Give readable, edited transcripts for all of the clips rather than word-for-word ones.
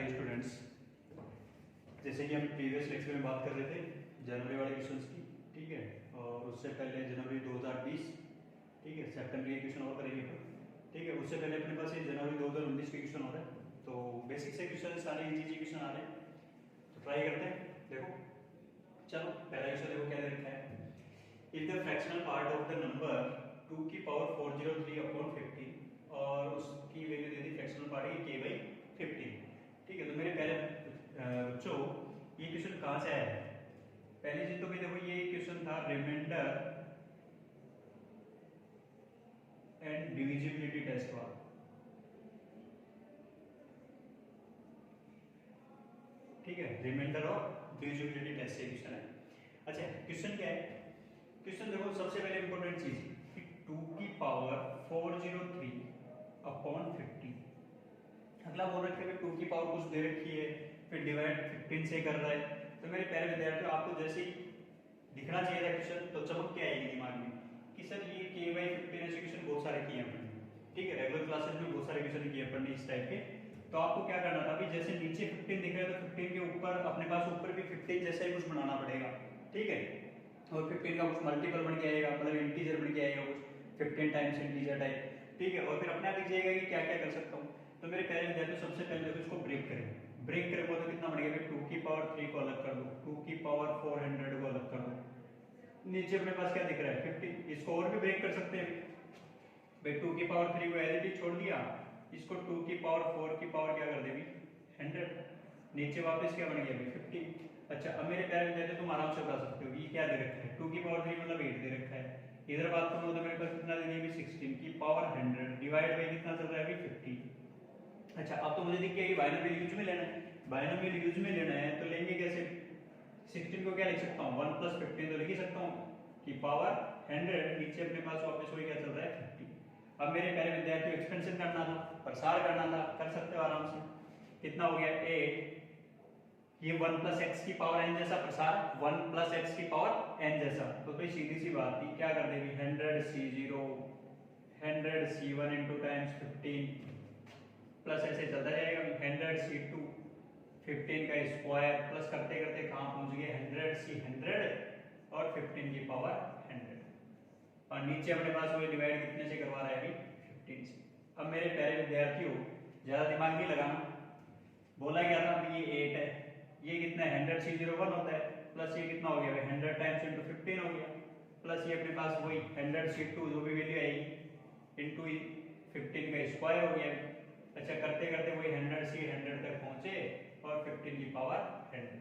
Dear students, जैसे कि हम प्रीवियस लेक्चर में बात कर रहे थे जनवरी वाले क्वेश्चंस की, ठीक है। और उससे पहले जनवरी 2020, ठीक है, सितंबर के क्वेश्चन और करेंगे अपन, ठीक है। उससे पहले अपने पास ये जनवरी 2019 के क्वेश्चन हो रहे हैं, तो बेसिक से क्वेश्चन सारे इजी क्वेश्चन आ रहे हैं, तो ट्राई करते हैं। देखो चलो पहला क्वेश्चन देखो क्या दे रखा है। If the fractional part of the number 2 की पावर 403 अपॉन 50 और उसकी वैल्यू दे दी, फ्रैक्शनल पार्ट है k बाई 15, ठीक है। तो मेरे पहले बच्चों ये क्वेश्चन कहाँ से आया है? पहली चीज तो भाई देखो ये क्वेश्चन था रिमाइंडर एंड डिविजिबिलिटी टेस्ट वाला, ठीक है। रिमाइंडर और डिविजिबिलिटी टेस्ट से क्वेश्चन है। अच्छा क्वेश्चन क्या है? क्वेश्चन देखो सबसे पहले इंपॉर्टेंट चीज कि 2 की पावर 403 अपॉन 50, अगला बोल रखा है 2 की पावर कुछ दे रखी है, फिर डिवाइड 15 से कर रहा है। तो मेरे प्यारे विद्यार्थियों आपको जैसे ही दिखना चाहिए था क्वेश्चन, तो चमक क्या आएगी दिमाग में कि सर ये k बाई 15 ऐसे क्वेश्चन बहुत सारे किए हैं हमने, ठीक है। रेगुलर क्लासेस में बहुत सारे क्वेश्चन किए अपन ने इस टाइप के। तो आपको क्या करना था, अभी जैसे नीचे 15 दिख रहा है तो 15 के ऊपर अपने पास ऊपर भी 15 जैसा ही कुछ बनाना पड़ेगा, ठीक है। और 15 का कुछ मल्टीपल बन के आएगा, मतलब इंटीजर बन के आएगा कुछ 15 टाइम्स इंटीजर टाइप, ठीक है। और फिर अपने आप दिख जाएगा कि क्या क्या कर सकता हूँ। तो मेरे पहले विद्यार्थियों सबसे पहले तो इसको ब्रेक करें, ब्रेक करेंगे तो कितना बनेगा? 2 की पावर 3 को अलग कर दो, 2 की पावर 400 को अलग कर दो, नीचे अपने पास क्या दिख रहा है 50। इसको और भी ब्रेक कर सकते हैं भाई, 2 की पावर 3 को एज इट इज छोड़ दिया, इसको 2 की पावर 4 की पावर क्या कर देगी 100, नीचे वापस क्या बन गया 50। अच्छा अब मेरे प्यारे विद्यार्थी तुम आराम से बता सकते हो ये क्या दे रखा है, 2 की पावर 3 मतलब 8 दे रखा है। इधर बात करूँ तो मेरे पास कितना दे दिया 16 की पावर 100 डिवाइड बाई कितना चल रहा है अभी 50। अच्छा अब तो मुझे दिख गया कि बाइनोमियल यूज में लेना है, बाइनोमियल यूज में लेना है तो लेंगे कैसे? 16 को क्या लिख सकता हूँ 1 + 15 तो लिख ही सकता हूँ कि पावर 100, नीचे अपने पास वापस वही क्या चल रहा है 50। अब मेरे प्यारे विद्यार्थियों एक्सपेंशन करना था, प्रसार करना था, कर सकते हो आराम से। कितना हो गया 8, ये 1 + x की पावर n जैसा प्रसार, 1 + x की पावर n जैसा, तो भाई सीधी सी बात थी क्या कर देगी 100 c0 100 c1 × टाइम्स 15 प्लस ऐसे चलता जाएगा 100 c2 15 का स्क्वायर प्लस करते करते कहां पहुंच गए 100 c100 और 15 की पावर 100, और नीचे अपने पास वो डिवाइड कितने से करवा रहा है अभी 15 से। अब मेरे प्यारे विद्यार्थियों ज्यादा दिमाग नहीं लगाना, बोला गया था अभी ये 8 है, ये कितना है 100 c01 होता है, प्लस ये कितना हो गया 100 टाइम्स × 15 हो गया, प्लस ये अपने पास वही 100 c2 जो भी वैल्यू आएगी इनटू 15 का स्क्वायर हो गया। अच्छा करते करते वही 100 से 100 तक पहुंचे और 15 की पावर 100।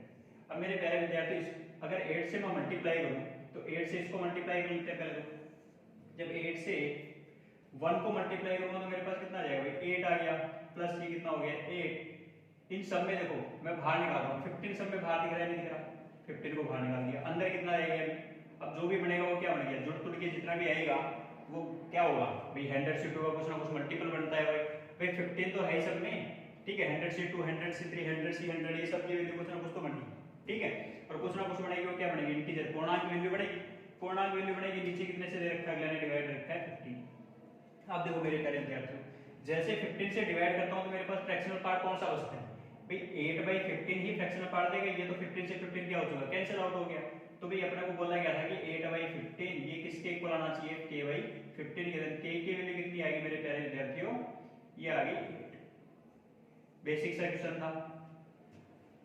अब मेरे प्यारे विद्यार्थी अगर 8 से मैं मल्टीप्लाई करूं तो 8 से इसको मल्टीप्लाई कर लेते हैं पहले तो। जब 8 से 1 को मल्टीप्लाई करूंगा तो मेरे पास कितना आ जाएगा 8 आ गया, प्लस ये कितना हो गया 8। इन सब में देखो मैं बाहर निकाल रहा हूँ 15, सब में बाहर दिख रहा है नहीं दिख रहा, 15 को बाहर निकाल दिया, अंदर कितना आएगा अभी? अब जो भी बनेगा वो क्या बन गया, जुड़ तुड़ के जितना भी आएगा वो क्या होगा भाई 100 से 2 का कुछ ना कुछ मल्टीपल बनता है भाई 15 तो है ही सब में, ठीक है। 100 से 2 100 से 3 100 से 100 ये सब की वैल्यू कुछ ना कुछ तो बनेगी, ठीक है। और कुछ ना कुछ बनेगी वो क्या बनेगी इंटीजर पूर्णांक वैल्यू बनेगी, पूर्णांक वैल्यू बनेगी। नीचे कितने से दे रखा है अगला ने डिवाइड रखा है 15। अब देखो मेरे प्यारे विद्यार्थियों जैसे 15 से डिवाइड करता हूं तो मेरे पास फ्रैक्शनल पार्ट कौन सा बचता है भाई 8/15 ही फ्रैक्शनल पार्ट देगा, ये तो 15 से 15 क्या हो चुका कैंसिल आउट हो गया। तो भाई अपने को बोला गया था कि 8/15 ये किसके इक्वल आना चाहिए k/15 के, k की वैल्यू कितनी आ गई मेरे प्यारे विद्यार्थियों, ये आ गई 8। बेसिक सा क्वेश्चन था,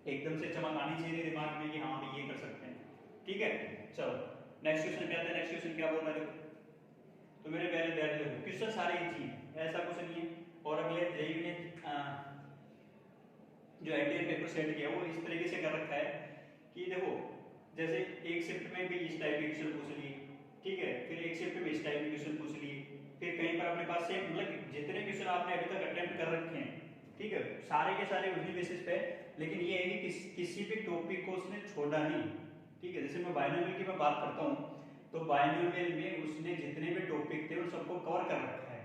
एकदम से चमक आनी चाहिए दिमाग में कि हाँ भाई ये कर सकते हैं, ठीक है। चलो नेक्स्ट क्वेश्चन क्या था, नेक्स्ट क्वेश्चन क्या बोल रहा है तो मेरे प्यारे विद्यार्थी देखो क्वेश्चन सारे इजी हैं, ऐसा कुछ नहीं है। और अगले जेईई ने जो आईटीआई पेपर सेट किया वो इस तरीके से कर रखा है कि देखो जैसे एक शिफ्ट में भी इस टाइप के क्वेश्चन पूछ लिए, ठीक है, फिर एक शिफ्ट में इस टाइप के क्वेश्चन पूछ लिए, फिर कहीं पर अपने पास से मतलब जितने क्वेश्चन आपने अभी तक अटेम्प्ट कर रखे हैं, ठीक है, सारे के सारे उसी बेसिस पे, लेकिन ये है कि किसी भी टॉपिक को उसने छोड़ा नहीं, ठीक है। जैसे मैं बाइनोमियल की मैं बात करता हूँ तो बाइनोमियल में उसने जितने भी टॉपिक थे उन सबको कवर कर रखा है,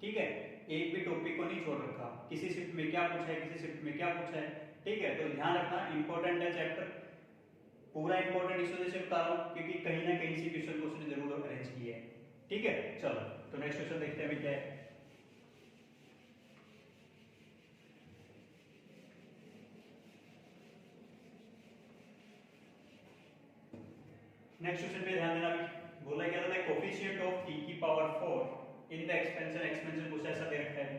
ठीक है, एक भी टॉपिक को नहीं छोड़ रखा, किसी शिफ्ट में क्या पूछा है किसी शिफ्ट में क्या पूछा है, ठीक है। तो ध्यान रखना इंपॉर्टेंट है चैप्टर, पूरा इंपॉर्टेंट इस वजह से बता रहा हूं क्योंकि कहीं ना कहीं से क्वेश्चन को उसने जरूर अरेंज किया है, ठीक है। चलो तो नेक्स्ट क्वेश्चन देखते हैं अभी क्या है। नेक्स्ट क्वेश्चन पे ध्यान देना भी, बोला क्या था, कोफिशिएंट ऑफ t की पावर 4 इन द एक्सपेंशन कुछ ऐसा दे रखा है,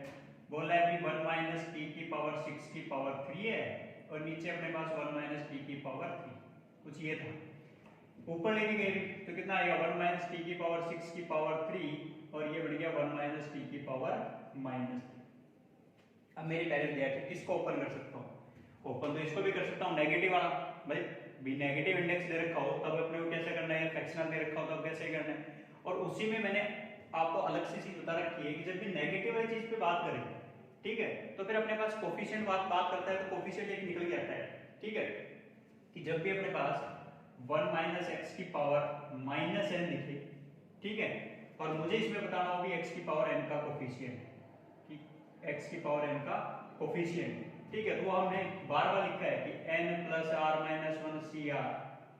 बोला है अभी 1 माइनस टी की पावर 6 की पावर 3 है और नीचे अपने पास 1 माइनस टी की पावर 3, कुछ ये था। ऊपर लेके गए तो कितना आएगा 1 माइनस टी की पावर 6 की पावर 3 और ये बढ़ गया 1 माइनस टी की पावर -3। अब मेरी पहले दिया है किसको ओपन कर सकता हूँ, ओपन तो इसको भी कर सकता हूँ, नेगेटिव वाला, भाई भी नेगेटिव इंडेक्स दे रखा हो तब अपने को कैसे करना है, फ्रैक्शनल दे रखा हो तब कैसे करना है। और उसी में मैंने आपको अलग से चीज बता रखी है कि जब भी नेगेटिव वाली चीज पे बात करें, ठीक है, तो फिर अपने पास कोफिशिएंट बात करता है तो कोफिशिएंट एक निकल के आता है, ठीक है, कि जब भी अपने पास 1 माइनस एक्स की पावर माइनस एन दिखे, ठीक है, और मुझे इसमें बताना होगी एक्स की पावर एन का कोफिशिएंट, एक्स की पावर एन का कोफिशिएंट, ठीक है, तो हमने बार बार लिखा है कि n plus r minus 1 C r,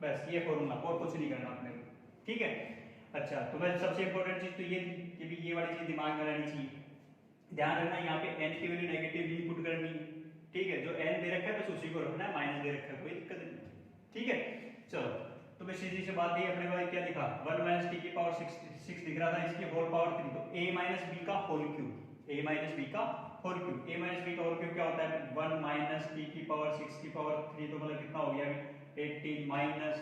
बस ये फॉर्मूला, और कुछ नहीं करना अपने, ठीक है। अच्छा, तो मैं सबसे इंपॉर्टेंट चीज तो ये थी कि भी ये वाली चीज दिमाग में रहनी चाहिए, ध्यान रखना यहाँ पे n की वैल्यू नेगेटिव नहीं पुट करनी, ठीक है, जो n दे रखा है बस उसी को रखना है, माइनस दे रखा है कोई दिक्कत नहीं, ठीक है। चलो, तो मैं सीधी सी बात दी, अपने को क्या दिखा 1 माइनस टी की पावर 6 दिख रहा था, इसकी होल पावर 3, तो a माइनस b का whole cube, a minus b का whole cube, a minus b का होल क्यूब क्या होता है 1 माइनस टी की पावर 6 की पावर 3, तो मतलब कितना हो गया अभी 18 माइनस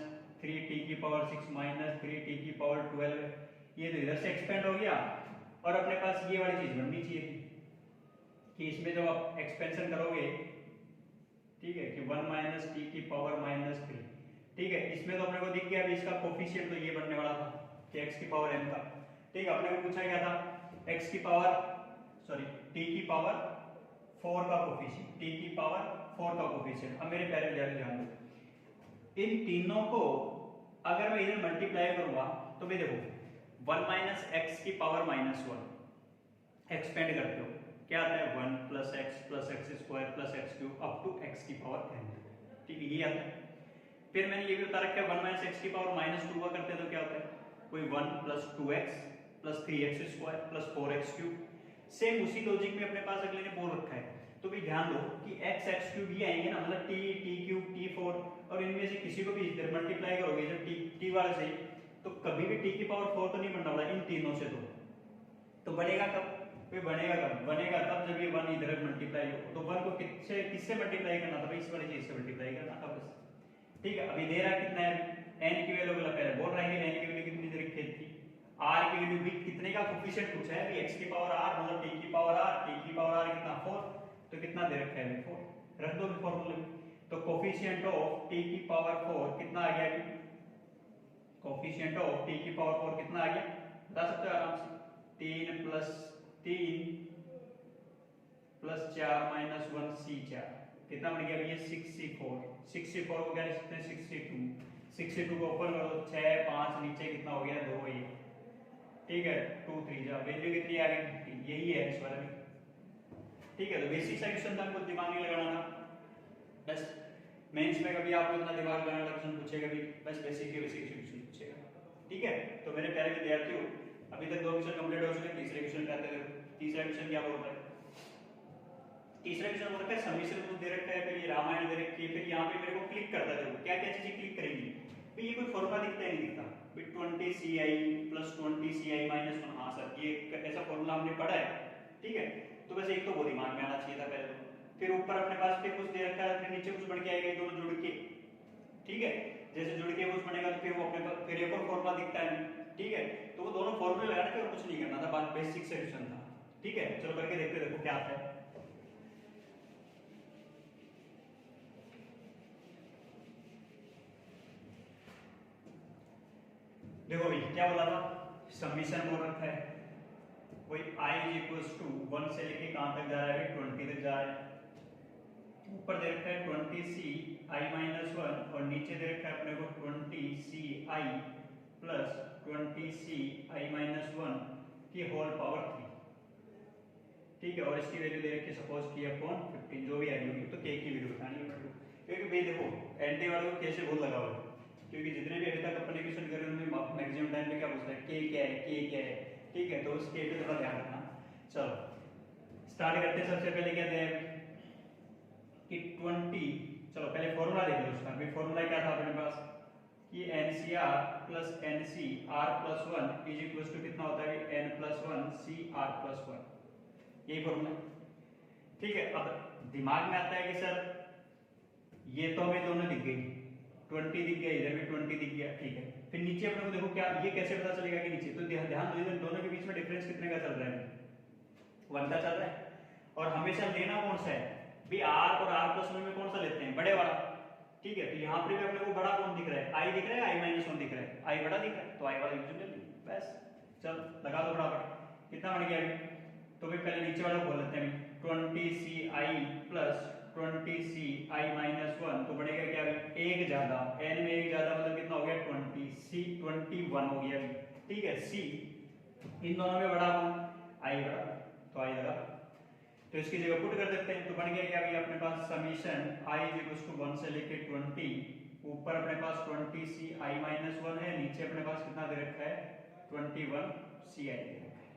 3 टी की पावर 6 माइनस 3 टी की पावर 12, ये तो इधर से एक्सपेंड हो गया और अपने पास ये वाली चीज बननी चाहिए थी कि इसमें जब आप एक्सपेंशन करोगे, ठीक है, कि 1 माइनस टी की पावर -3, ठीक है, इसमें तो अपने को दिख गया अभी इसका कोफिशिएंट तो ये बनने वाला था कि x की पावर n का, ठीक है, अपने को पूछा गया था x की पावर t की पावर 4 का कोफिशिएंट, t की पावर 4 का कोफिशिएंट। अब मेरे प्यारे विद्यार्थी ध्यान दो, इन तीनों को अगर मैं इधर मल्टीप्लाई करूंगा तो मैं देखो 1 माइनस एक्स की पावर -1 एक्सपेंड करते हो क्या आता है 1 plus x square plus x cube up to x की पावर n, ठीक है, ये आता है। फिर मैंने ये भी बता रखा है 1 माइनस एक्स की पावर -2 का करते हैं तो क्या होता है कोई 1 plus 2x plus 3x square plus 4x cube. Same उसी लॉजिक में अपने पास अगले ने बोल रखा है, तो भी ध्यान दो कि x क्यूब ये आएंगे ना, मतलब t क्यूब t4, और इनमें से किसी को भी इधर मल्टीप्लाई करोगे जब t वाले से, तो कभी भी t की पावर 4 तो नहीं बनने वाला इन तीनों से, तो बनेगा कब, बनेगा तब जब ये 1 इधर मल्टीप्लाई हो, तो 1 को किससे मल्टीप्लाई करना था भाई, इस वाली चीज से मल्टीप्लाई करना था बस, ठीक है। अभी दे रहा है कितना है n की वैल्यू, पहले बोल रहा है n की वैल्यू कितनी दे रखी थी, r की वैल्यू भी कितने का कोफिशिएंट पूछा है अभी, x की पावर r मतलब t की पावर r कितना 4, तो कितना दे रखा है 4, रख दो फार्मूले में, तो कोफिशिएंट ऑफ t की पावर 4 कितना आ गया अभी, कोफिशिएंट ऑफ t की पावर 4 कितना आ गया बता सकते हो आराम से, 3 प्लस 4 माइनस 1 c4, कितना बन गया ये 64 को क्या लिख सकते हैं 62 को ओपन करो 6 5 नीचे कितना हो गया 2, ये ठीक है 2 3 जा वैल्यू कितनी आ गई, यही है इस वाले में, ठीक है। तो बेसिक सा क्वेश्चन था, कुछ दिमाग नहीं लगाना था, बस मेंस में कभी आपको इतना दिमाग लगाने वाला क्वेश्चन पूछेगा भी, बस बेसिक क्वेश्चन पूछेगा, ठीक है। तो मेरे प्यारे विद्यार्थियों, अभी तक 2 क्वेश्चन कंप्लीट हो चुके, तीसरे क्वेश्चन पे आते हैं। तीसरा क्वेश्चन क्या बोल रहा है, तीसरा क्वेश्चन बोल रखा है समीकरण कुछ दे रखा है, फिर ये रामायण दे रखी है, फिर यहाँ पे मेरे को क्लिक करता है, क्या क्या चीजें क्लिक करेंगी भाई, ये कोई फॉर्मूला दिखता है नहीं दिखता भाई, 20ci प्लस 20ci माइनस 1, हाँ सर ये ऐसा फॉर्मूला हमने पढ़ा है, ठीक है, तो बस एक तो वो दिमाग में आना चाहिए था पहले तो, फिर ऊपर अपने पास फिर कुछ दे रखा है, फिर नीचे कुछ बढ़ के आएगा, दोनों जुड़ के, ठीक है, जैसे जुड़ के कुछ बनेगा तो फिर वो अपने पास फिर एक और फॉर्मूला दिखता है, ठीक है, तो वो दोनों फॉर्मूले लगाने के और कुछ नहीं करना था, बात बेसिक से क्वेश्चन था, ठीक है। चलो करके देखते देखो क्या आता है। देखो भाई क्या बोला था, समीशन बोल रखा है कोई i इक्वल्स टू 1 से लेके कहां तक जा रहा है 20 तक जा रहा है, ऊपर दे रखा है 20ci माइनस 1 और नीचे दे रखा है अपने को 20ci प्लस 20ci माइनस 1 की होल पावर 3, ठीक है, और इसकी वैल्यू दे रखी है सपोज की अपॉन 15, जो भी आ रही होगी, तो k की वैल्यू बतानी है मेरे को, क्योंकि भाई देखो एंटी वाले को कैसे बहुत लगा हुआ है, क्योंकि जितने भी अभी तक अपने क्वेश्चन कर रहे हैं उनमें मैक्सिमम टाइम पे क्या पूछता है k क्या है, ठीक है, तो उस k पे थोड़ा ध्यान रखना। चलो स्टार्ट करते हैं, सबसे पहले क्या दिया है कि 20, चलो पहले फॉर्मूला देख लो उसका, अभी फॉर्मूला क्या था अपने पास ये NCR plus NCR plus 1 is equal to कितना होता है N प्लस 1 CR प्लस 1, यही फॉर्मूला। ठीक है, अब दिमाग में आता है कि सर ये तो हमें दोनों दिख गई, 20 दिख गया, इधर भी 20 दिख गया, ठीक है। फिर नीचे अपने को देखो क्या, ये कैसे पता चलेगा कि नीचे, तो ध्यान दो इधर दोनों के बीच में डिफरेंस कितने का चल रहा है, 1 का चल रहा है। और हमेशा लेना कौन सा है भी, R और R प्लस 1 में कौन सा लेते हैं, बड़े वाला। ठीक है, तो यहाँ पर भी अपने को बड़ा कौन दिख रहा है, I दिख रहा है, I माइनस 1 दिख रहा है, I बड़ा दिख रहा है, तो I वाला यूज कर लीजिए बस। चल लगा दो बराबर, कितना बन गया अभी, तो भाई पहले नीचे वाला बोल लेते हैं, 20CI प्लस 20CI माइनस 1, तो बढ़ेगा क्या अभी, एक ज्यादा, n में एक ज्यादा मतलब कितना हो गया 20C 21 हो गया अभी। ठीक है, C इन दोनों में बड़ा कौन, I बड़ा, तो I लगा, तो इसकी जगह पुट कर देते हैं, तो बन गया क्या अभी अपने पास summation I is equal to 1 से लेके 20, ऊपर अपने पास 20CI माइनस 1 है, नीचे अपने पास कितना दे रखा है 21CI दे रखा है।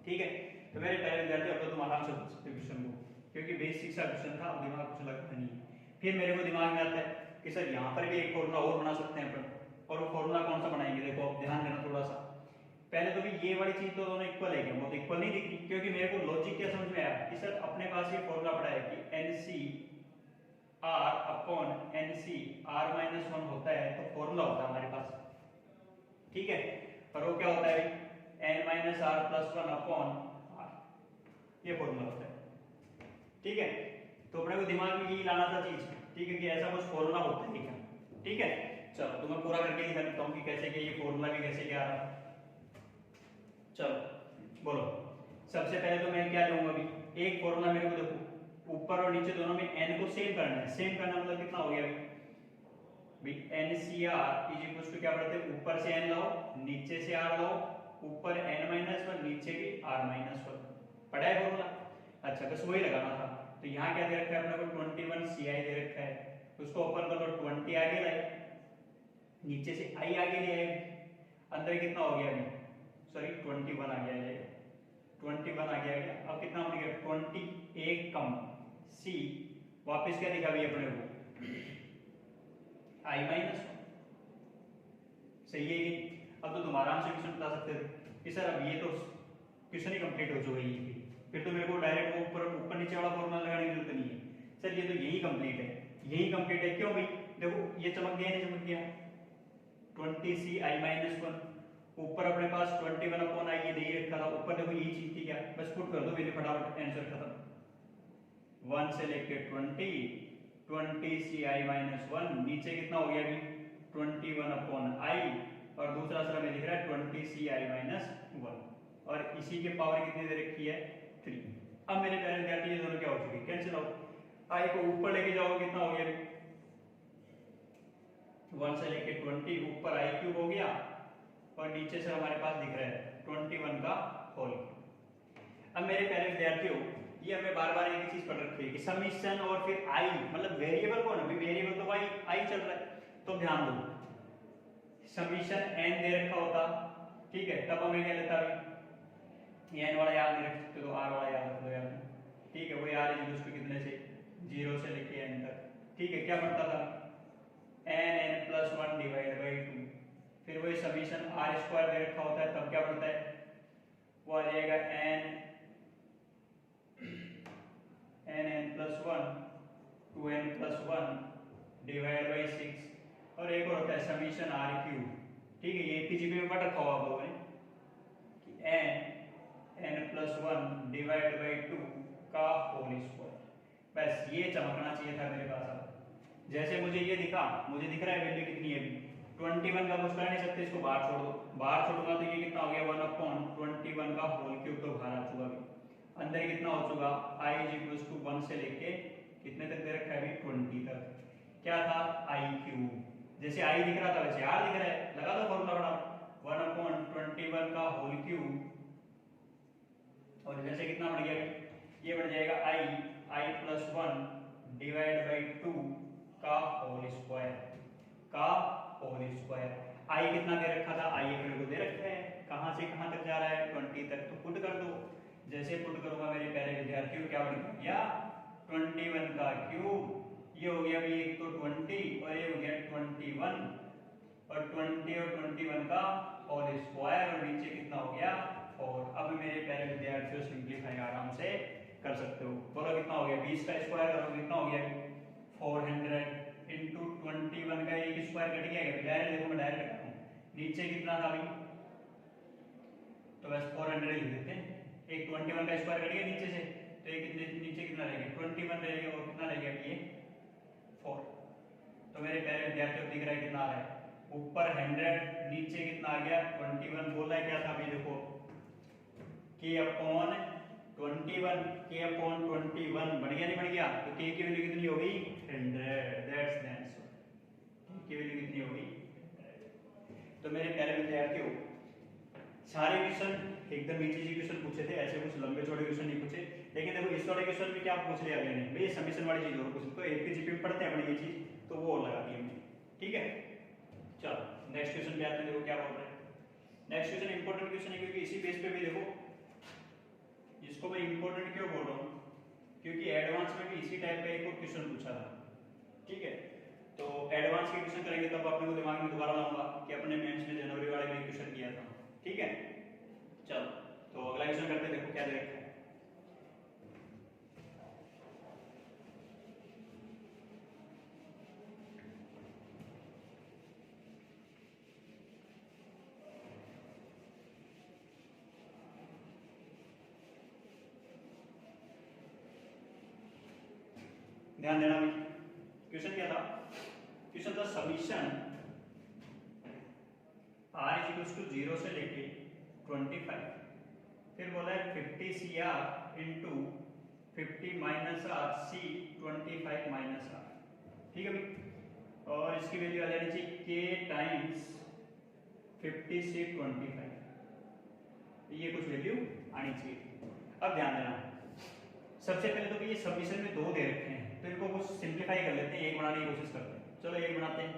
ठीक है, तो मेरे पहले विद्यार्थी अब तो तुम आराम से पूछ सकते हो क्वेश्चन को, क्योंकि बेसिक सा क्वेश्चन था, अब दिमाग कुछ लगता नहीं। फिर मेरे को दिमाग में आता है कि सर यहाँ पर भी एक फॉर्मूला और बना सकते हैं अपन, और वो फॉर्मूला कौन सा बनाएंगे, देखो अब ध्यान देना थोड़ा सा। पहले तो भी ये वाली चीज तो दोनों इक्वल है क्या, वो तो इक्वल नहीं दिख रही, क्योंकि मेरे को लॉजिक क्या समझ में आया कि सर अपने पास ये फॉर्मूला पड़ा है कि NCR अपॉन NCR माइनस 1 होता है, तो फॉर्मूला होता है हमारे पास। ठीक है, और वो क्या होता है N minus R plus 1 upon R, ये फॉर्मूला होता है। ठीक है, तो अपने को दिमाग में यही लाना था चीज, ठीक है, कि ऐसा कुछ फॉर्मूला होता है क्या। ठीक है, चलो तो मैं पूरा करके दिखा देता हूँ कि कैसे क्या ये फॉर्मूला भी कैसे क्या आ रहा है। चलो बोलो, सबसे पहले तो मैं क्या लूंगा अभी, एक फॉर्मूला मेरे को देखो ऊपर और नीचे दोनों में n को सेम करना है, सेम करना मतलब कितना हो गया अभी NCR इज इक्वल टू क्या पढ़ते हैं, ऊपर से n लाओ, नीचे से R लाओ, ऊपर n माइनस 1, नीचे भी R माइनस 1, पढ़ा है फॉर्मूला। अच्छा, बस वही लगाना था। तो यहाँ क्या दे रखा है अपने को 21CI दे रखा है, उसको ओपन कर लो, 20 आगे लाए, नीचे से I आगे ले आए, अंदर कितना हो गया अभी, सॉरी 21 आ गया है, 21 आ गया। अब कितना बन गया 20, एक कम C, वापस क्या दिखा भी अपने को I माइनस 1, सही है ये। अब तो तुम आराम से क्वेश्चन बता सकते थे कि सर अब ये तो क्वेश्चन ही कंप्लीट हो चुका है, फिर तो मेरे को डायरेक्ट ऊपर नीचे वाला फॉर्मूला लगाने की जरूरत नहीं है। सर ये तो यही कंप्लीट है, यही कंप्लीट है, क्यों भाई देखो ये चमक गया नहीं चमक गया, 20CI माइनस 1, ऊपर अपने पास 21 अपॉन I ये दे रखा था, ऊपर देखो यही चीज थी क्या, बस पुट कर दो, मेरे फटाफट आंसर खत्म। 1 से लेके 20CI माइनस 1, नीचे कितना हो गया अभी 21 अपॉन I, और दूसरा सर में दिख रहा है 20CI माइनस 1, और इसी के पावर कितनी दे रखी है 3। अब मेरे प्यारे विद्यार्थी ये दोनों क्या हो चुके, कैंसिल आउट, I को ऊपर लेके जाओ कितना हो गया अभी 1 से लेके 20, ऊपर I क्यूब हो गया, और नीचे से हमारे पास दिख रहा है 21 का होल। अब मेरे प्यारे विद्यार्थियों ये हमें बार बार एक चीज पढ़ रखी है कि समीशन और फिर I, मतलब वेरिएबल कौन है, वेरिएबल तो भाई I चल रहा है, तो ध्यान दो समीशन n दे रखा होता, ठीक है, तब हमें क्या लेता है n वाला याद नहीं रख सकते तो R वाला याद रख लो यार, ठीक है, वही R इज कितने से 0 से लेके n तक, ठीक है, क्या पढ़ता था n प्लस 1 डिवाइड बाई 2, फिर वही समीशन R स्क्वायर दे रखा होता है, तब क्या पढ़ता है वो आ जाएगा n plus 1 2n plus 1 divide by 6, और एक और होता है समीशन R क्यूब, ठीक है, ये पीजीपी में पढ़ रखा होगा आपने कि n प्लस 1 डिवाइड बाई 2 का होल स्क्वायर। बस ये चमकना चाहिए था मेरे पास। अब जैसे मुझे ये दिखा, मुझे दिख रहा है वैल्यू कितनी है अभी 21 का, कुछ कर नहीं सकते, इसको बाहर छोड़ दो, बाहर छोड़ूंगा तो ये कितना हो गया 1 अपॉन 21 का होल क्यूब, तो बाहर आ चुका अभी, अंदर कितना हो चुका I इज इक्वल टू 1 से लेके कितने तक दे रखा है अभी 20 तक, क्या था I क्यूब, जैसे I दिख रहा था वैसे R दिख रहा है, लगा दो फॉर्मूला बड़ा 1 अपॉन 21 का होल क्यूब, और जैसे कितना बढ़ गया ये बढ़ जाएगा I प्लस 1 डिवाइड बाई 2 का होल स्क्वायर, का होल स्क्वायर। I कितना दे रखा था, I अपने को दे रखा है, कहां से कहां तक जा रहा है 20 तक, तो पुट कर दो, जैसे पुट करूंगा मेरे प्यारे विद्यार्थियों क्या बन गया 21 का क्यूब, ये हो गया अभी एक तो 20 और ये हो गया 21 और 20 और 21 का होल स्क्वायर और नीचे कितना हो गया 4। अब मेरे प्यारे विद्यार्थियों सिंप्लीफाई आराम से कर सकते हो। बोलो कितना हो गया 20 का स्क्वायर करो कितना हो गया 400 इंटू 21 का एक स्क्वायर कट गया। डायरेक्ट देखो मैं डायरेक्ट करता हूँ नीचे कितना था अभी तो बस 400 लिख देते हैं। एक 21 का स्क्वायर कट गया नीचे से तो एक नीचे कितना रह गया 21 रह गया और कितना रह गया ये 4। तो मेरे प्यारे विद्यार्थियों दिख रहा है कितना आ रहा है ऊपर 100 नीचे कितना आ गया 21। बोला है क्या था अभी देखो k अपॉन 21 k अपॉन 21 बढ़ गया नहीं बढ़ गया तो k की वैल्यू कितनी होगी 100। दैट्स द आंसर k की वैल्यू कितनी होगी 100। तो मेरे प्यारे विद्यार्थियों सारे क्वेश्चन एकदम इजी क्वेश्चन पूछे थे, ऐसे कुछ लंबे चौड़े क्वेश्चन नहीं पूछे। लेकिन देखो इस वाले क्वेश्चन में क्या पूछ लिया अगले ने भाई समीशन वाली चीज और कुछ तो एपीजीपी में पढ़ते हैं अपने ये चीज तो वो और लगा दी हमने। ठीक है चलो नेक्स्ट क्वेश्चन पे आते हैं। देखो क्या बोल रहे हैं नेक्स्ट क्वेश्चन इंपॉर्टेंट क्वेश्चन है क्योंकि इसी बेस पे भी देखो इसको मैं इंपॉर्टेंट क्यों बोल रहा हूँ क्योंकि एडवांस में भी इसी टाइप का एक और क्वेश्चन पूछा था। ठीक है तो एडवांस के क्वेश्चन करेंगे तब अपने को दिमाग में दोबारा लाऊंगा कि अपने मेंस में जनवरी वाले में क्वेश्चन किया था। ठीक है चलो तो अगला क्वेश्चन करते हैं। देखो क्या दे रखा है ध्यान देना भाई। क्वेश्चन क्या था क्वेश्चन था समीशन r इक्वल्स टू 0 से लेके 25 फिर बोला है 50 cr into 50 minus r C 25 minus r. ठीक है भाई और इसकी वैल्यू आ जानी चाहिए k टाइम्स 50 से 25 ये कुछ वैल्यू आनी चाहिए। अब ध्यान देना सबसे पहले तो ये सबमिशन में दो दे रखे हैं तो इनको कुछ सिंप्लीफाई कर लेते हैं एक बनाने की कोशिश करते हैं। चलो एक बनाते हैं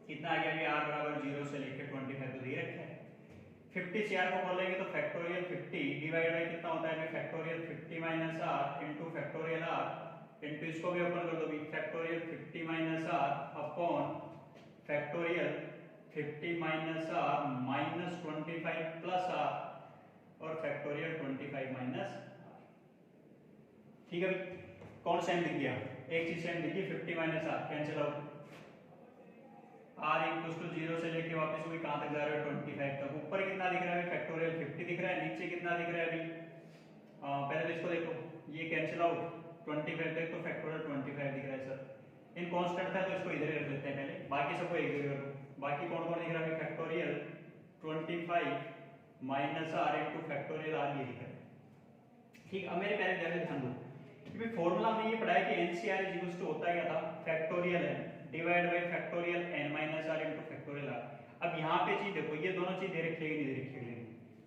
कितना आ गया r बराबर 0 से लेकर 25 तो दे रखा है। 50 से r को बोलेंगे तो फैक्टोरियल 50 डिवाइड बाय कितना होता है factorial 50 minus r into factorial r into इसको भी ओपन कर दो भी factorial 50 minus r upon factorial 50 minus r minus 25 plus r और फैक्टोरियल 25 माइनस। ठीक है भाई कौन सेम दिख गया एक चीज सेम दिखी 50 minus r cancel out r equals to 0 से लेके वापस वही कहां तक जा रहे हो 25 तक। ऊपर कितना दिख रहा है फैक्टोरियल 50 दिख रहा है नीचे कितना दिख रहा है अभी पहले तो इसको देखो ये कैंसिल आउट 25 तक तो फैक्टोरियल 25 दिख रहा है सर इन कांस्टेंट था तो इसको इधर रख लेते हैं पहले बाकी सबको एक जगह करो। बाकी कौन कौन दिख रहा है factorial 25 minus r into factorial r ये दिख रहा है। ठीक अब मेरे प्यारे विद्यार्थी ध्यान दो क्योंकि फार्मूला में ये पढ़ा है कि NCR इज इक्वल्स टू होता क्या था factorial n divide by factorial n minus r into factorial r। अब यहां पे चीज देखो ये दोनों चीज दे रखी है कि नहीं दे रखी है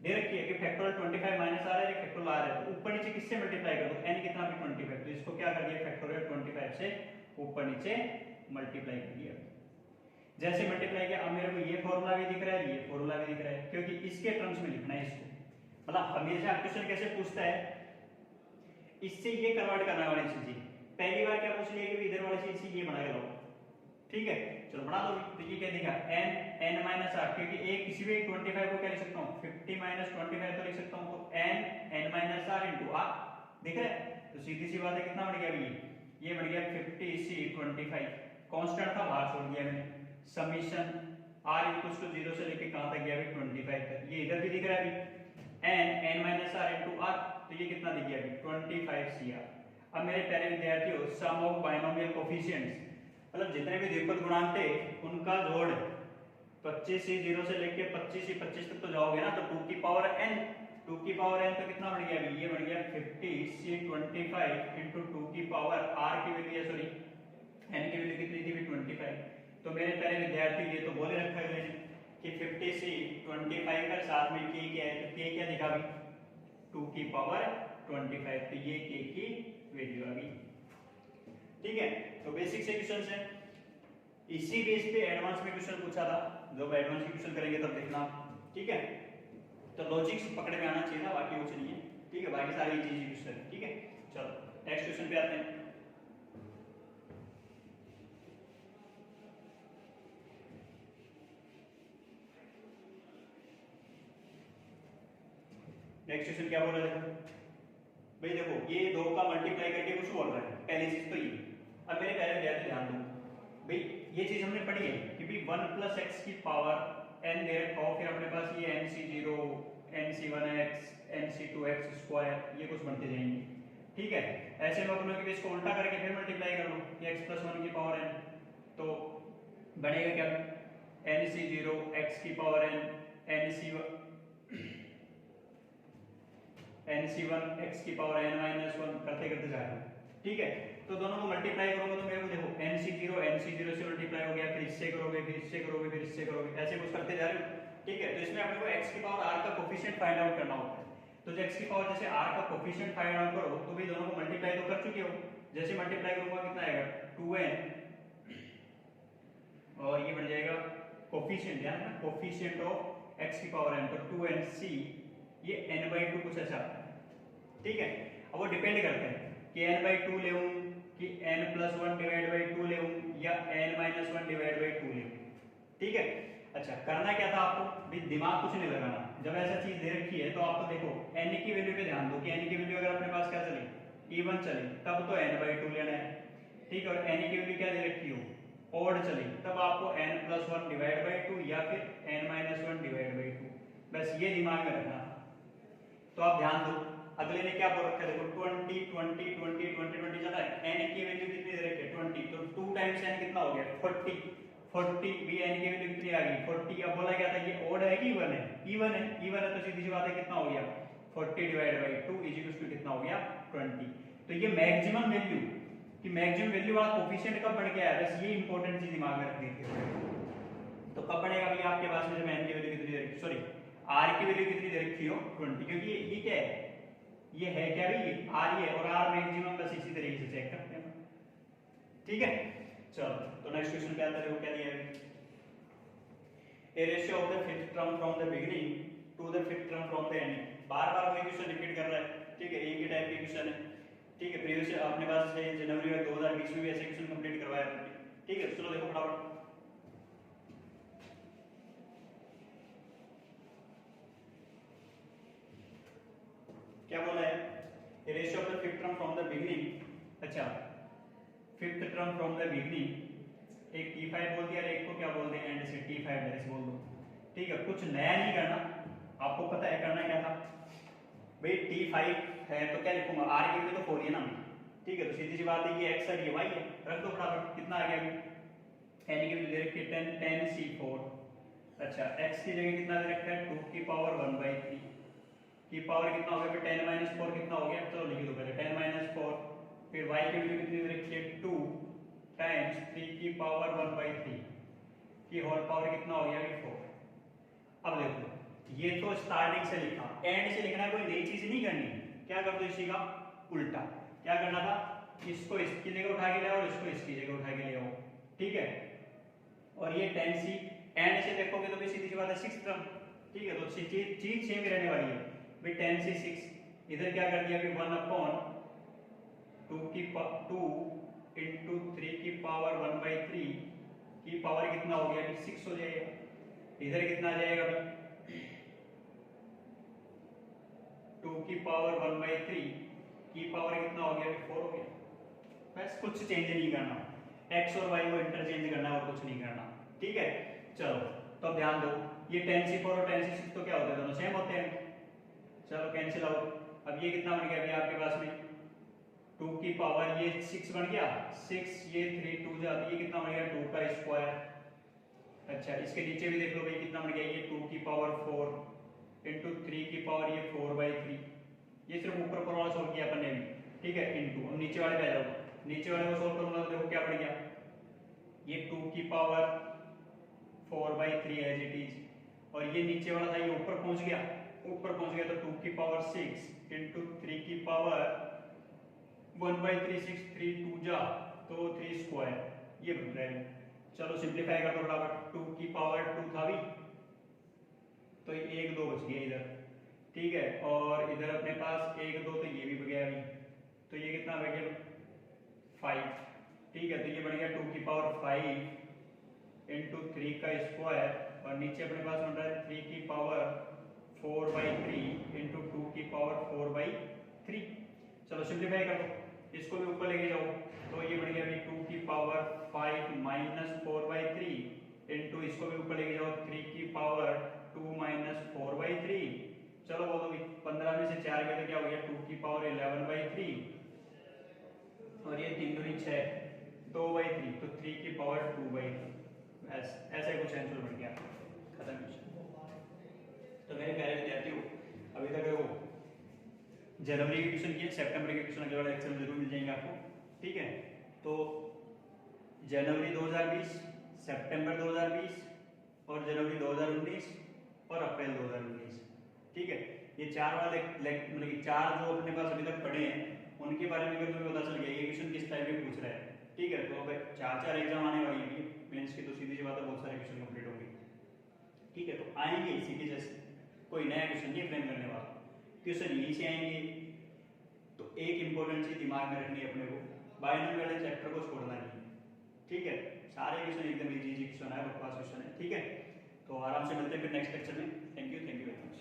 दे रखी है कि फैक्टोरियल 25 माइनस r है फैक्टोरियल r है तो ऊपर नीचे किससे मल्टीप्लाई कर दो n कितना भी 25 तो इसको क्या कर दिया फैक्टोरियल 25 से ऊपर नीचे मल्टीप्लाई कर दिया। जैसे मल्टीप्लाई किया अब मेरे को ये फार्मूला भी दिख रहा है ये फार्मूला भी दिख रहा है क्योंकि इसके टर्म्स में लिखना है इसको। मतलब हमेशा क्वेश्चन कैसे पूछता है इससे ये कन्वर्ट करने वाली चीज पहली बार क्या पूछ लिया कि इधर वाली चीज से ये बना के लाओ। ठीक है चलो बना दो तो ये क्या दिखा n माइनस r क्योंकि एक किसी भी 25 को क्या लिख सकता हूँ 50 माइनस 25 तो लिख सकता हूँ तो n minus r into r दिख रहा है तो सीधी सी बात है कितना बढ़ गया अभी ये बढ़ गया 50 c 25 कांस्टेंट था बाहर छोड़ दिया मैंने समीशन r इक्वल्स टू 0 से लेके कहां तक गया अभी 25 तक ये इधर भी दिख रहा है अभी n minus r into r तो ये कितना दिख गया अभी 25 cr। अब मेरे प्यारे विद्यार्थियों सम ऑफ बाइनोमियल कोफिशिएंट्स मतलब जितने भी द्विपद गुणांक थे उनका जोड़ 25 से 0 से लेके 25 से 25 तक तो जाओगे ना तो 2 की पावर n तो कितना बढ़ गया अभी ये बढ़ गया 50 से 25 इनटू 2 की पावर r की वैल्यू सॉरी n की वैल्यू कितनी थी 25। तो मेरे प्यारे विद्यार्थी ये तो बोले रखा है कि 50 से 25 का साथ में k क्या है तो k क्या दिखा अभी 2 की पावर 25 तो ये k की वैल्यू आ गई। ठीक है तो बेसिक से क्वेश्चन है इसी बेस पे एडवांस में क्वेश्चन पूछा था जब एडवांस के क्वेश्चन करेंगे तब देखना। ठीक है तो लॉजिक्स पकड़ में आना चाहिए ना बाकी कुछ नहीं है। ठीक है बाकी सारी इजी क्वेश्चन। ठीक है चलो नेक्स्ट क्वेश्चन पे आते हैं। नेक्स्ट क्वेश्चन क्या बोल रहा है देखो भाई, देखो ये 2 का मल्टीप्लाई करके कुछ बोल रहा है, पहली चीज तो ये। अब मेरे पहले विद्यार्थी ध्यान दो भाई, ये चीज हमने पढ़ी है कि भाई 1 प्लस एक्स की पावर n दे रखा हो, फिर अपने पास ये nc0 nc1x nc2x स्क्वायर ये कुछ बनते जाएंगे, ठीक है। ऐसे में अपनों के इसको उल्टा करके फिर मल्टीप्लाई कर लो कि x प्लस 1 की पावर n, तो बनेगा क्या nc0 x की पावर n nc1 x की पावर n माइनस 1 करते करते जा रहे हैं, ठीक है। तो दोनों को मल्टीप्लाई करोगे तो मेरे को देखो nc0 से मल्टीप्लाई हो गया, फिर इससे करोगे, फिर इससे करोगे, फिर इससे करोगे, ऐसे कुछ करते जा रहे हो, ठीक है। तो इसमें अपने को x की पावर r का कोफिशिएंट फाइंड आउट करना होता है। तो जो x की पावर जैसे r का कोफिशिएंट फाइंड आउट करो तो भाई दोनों को मल्टीप्लाई तो कर चुके हो, जैसे मल्टीप्लाई करूंगा कितना आएगा 2n, और ये बन जाएगा कोफिशिएंट, ध्यान ना कोफिशिएंट ऑफ x की पावर n, तो 2nc ये n/2 कुछ ऐसा आता है, ठीक है। अब वो डिपेंड करता है कि n/2 ले कि n+1 डिवाइड बाई 2 ले या n-1 डिवाइड बाई 2 ले, ठीक है। अच्छा, करना क्या था आपको भी, दिमाग कुछ नहीं लगाना। जब ऐसा चीज दे रखी है तो आपको देखो n की वैल्यू पे ध्यान दो कि n की वैल्यू अगर अपने पास क्या चले इवन चले तब तो n/2 लेना है, ठीक है। और n की वैल्यू क्या दे रखी हो ऑड चले तब आपको n+1 डिवाइड बाई 2 या फिर n-1 डिवाइड बाई 2, बस ये दिमाग में रखना। तो आप ध्यान दो अगले ने क्या बोल रखा है देखो 20 20 20 20 20 चला है, n की वैल्यू कितनी दे रखी है 20, तो 2 टाइम्स n कितना हो गया 40 40 भी n की वैल्यू कितनी आ गई 40। अब बोला गया था ये ऑड है कि इवन है, इवन है, इवन है तो सीधी सी बात है कितना हो गया 40 divide by 2 is equal to कितना हो गया 20। तो ये मैक्सिमम वैल्यू कि मैक्सिमम वैल्यू वाला कोफिशिएंट कब बन के आया, बस ये इंपॉर्टेंट चीज दिमाग में रखनी थी। तो कब बनेगा भैया आपके पास में जब n की वैल्यू कितनी दे रखी, सॉरी r की वैल्यू कितनी दे रखी हो 20, क्योंकि ये क्या है, ये है क्या भाई, ये r ही है, और r मैक्सिमम बस इसी तरीके से चेक करते हैं, ठीक है। चलो तो नेक्स्ट क्वेश्चन क्या आता है, वो क्या दिया है, a ratio of the fifth term from the beginning to the fifth term from the ending। बार बार वही क्वेश्चन रिपीट कर रहा है, ठीक है, एक ही टाइप के क्वेश्चन है, ठीक है। प्रीवियस अपने पास से जनवरी में 2020 में भी ऐसे क्वेश्चन कंप्लीट करवाया था, ठीक है। चलो देखो फटाफट क्या बोला है, a ratio of the fifth term from the beginning। अच्छा, fifth term from the beginning एक t5 बोल दिया, एक को क्या बोल दें एंड से t5 डायरेक्ट बोल दो, ठीक है। कुछ नया नहीं करना, आपको पता है करना क्या था भाई, t5 है तो क्या लिखूंगा r की वैल्यू तो 4 ही है ना, ठीक है। तो सीधी सी बात है ये x है ये y है, रख दो फटाफट, कितना आ गया n की वैल्यू दे रखी है 10c4। अच्छा, x की जगह कितना दे रखा है 2 की पावर 1/3 की पावर कितना हो गया, 10-4 कितना हो गया, चलो लिख दो पहले 10-4, फिर y की वैल्यू कितनी दे रखी है 2 टाइम्स 3 की पावर 1/3 की होल पावर कितना हो गया 4। अब देखो ये तो स्टार्टिंग से लिखा, एंड से लिखना, कोई नई चीज नहीं करनी, क्या कर दो इसी का उल्टा, क्या करना था इसको इसकी जगह उठा के ले आओ, इसको इसकी जगह उठा के ले आओ, ठीक है। और ये 10c एंड से देखोगे तो भी सीधी सी बात है 6 टर्म, ठीक है। तो चीज सेम ही रहने वाली है भाई 10c6, इधर क्या कर दिया कि 1/2 की 2 इंटू 3 की पावर 1/3 की पावर कितना हो गया कि 6 हो जाएगा, इधर कितना आ जाएगा भाई 2 की पावर 1/3 की पावर कितना हो गया कि 4 हो गया, बस कुछ चेंज नहीं करना, x और y को इंटरचेंज करना और कुछ नहीं करना, ठीक है। चलो तो अब ध्यान दो ये 10c4 और 10c6 तो क्या होते हैं, दोनों सेम होते हैं, चलो कैंसिल आउट। अब ये कितना बन गया अभी आपके पास में 2 की पावर ये 6 बन गया 6, ये 3 2 जाती है कितना बन गया 2 का स्क्वायर। अच्छा, इसके नीचे भी देख लो भाई कितना बन गया ये 2 की पावर 4 इंटू 3 की पावर ये 4/3, ये सिर्फ ऊपर वाला सोल्व किया अपन ने भी, ठीक है, इंटू। अब नीचे वाले पे आ जाओ, नीचे वाले को सोल्व करूंगा तो देखो क्या बन गया ये 2 की पावर 4/3 एज इट इज, और ये नीचे वाला था ये ऊपर पहुंच गया, ऊपर पहुंच गया तो 2 की पावर 6 इंटू 3 की पावर 1/3 6 3 2 जा तो 3 स्क्वायर, ये बन रहा है। चलो सिंपलीफाई कर दो फटाफट, 2 की पावर 2 था भी तो 1 2 बच गया इधर, ठीक है। और इधर अपने पास 1 2 तो ये भी बच गया अभी, तो ये कितना बच गया 5, ठीक है। तो ये बन गया 2 की पावर 5 इंटू 3 का स्क्वायर, और नीचे अपने पास बन रहा है 3 की पावर 4/3 इंटू 2 की पावर 4/3। चलो सिंप्लीफाई कर दो, इसको भी ऊपर लेके जाओ, तो ये बन गया अभी 2 की पावर 5 माइनस 4/3 इंटू इसको भी ऊपर लेके जाओ 3 की पावर 2 माइनस 4/3। चलो बोलो भी 15 में से 4 गया तो क्या हो गया 2 की पावर 11/3 और ये 3 दूनी 6 2/3 तो 3 की पावर 2/3। ऐसा ही कुछ आंसर बन गया, खत्म क्वेश्चन। तो मेरे प्यारे विद्यार्थियों, अभी तक देखो जनवरी के क्वेश्चन किए, सितंबर के क्वेश्चन अगले वाले लेक्चर में जरूर मिल जाएंगे आपको, ठीक है। तो जनवरी 2020, सितंबर 2020 और जनवरी 2019 और अप्रैल 2019, ठीक है। ये चार वाले मतलब कि चार जो अपने पास अभी तक पढ़े हैं उनके बारे में अगर तुम्हें पता चल गया ये क्वेश्चन किस टाइप में पूछ रहा है, ठीक है। तो अगर चार एग्जाम आने वाली है मेंस की, तो सीधी सी बात है बहुत सारे क्वेश्चन कंप्लीट होंगे, ठीक है। तो आएंगे इसी के जैसे, कोई नया क्वेश्चन नहीं फ्रेम करने वाला, क्वेश्चन यहीं से आएंगे। तो एक इंपॉर्टेंट चीज दिमाग में रखनी है अपने को, बाइनरी वाले चैप्टर को छोड़ना नहीं, ठीक है। सारे क्वेश्चन एकदम इजी क्वेश्चन है, बकवास क्वेश्चन है, ठीक है। तो आराम से मिलते हैं फिर नेक्स्ट लेक्चर में। Thank you very much.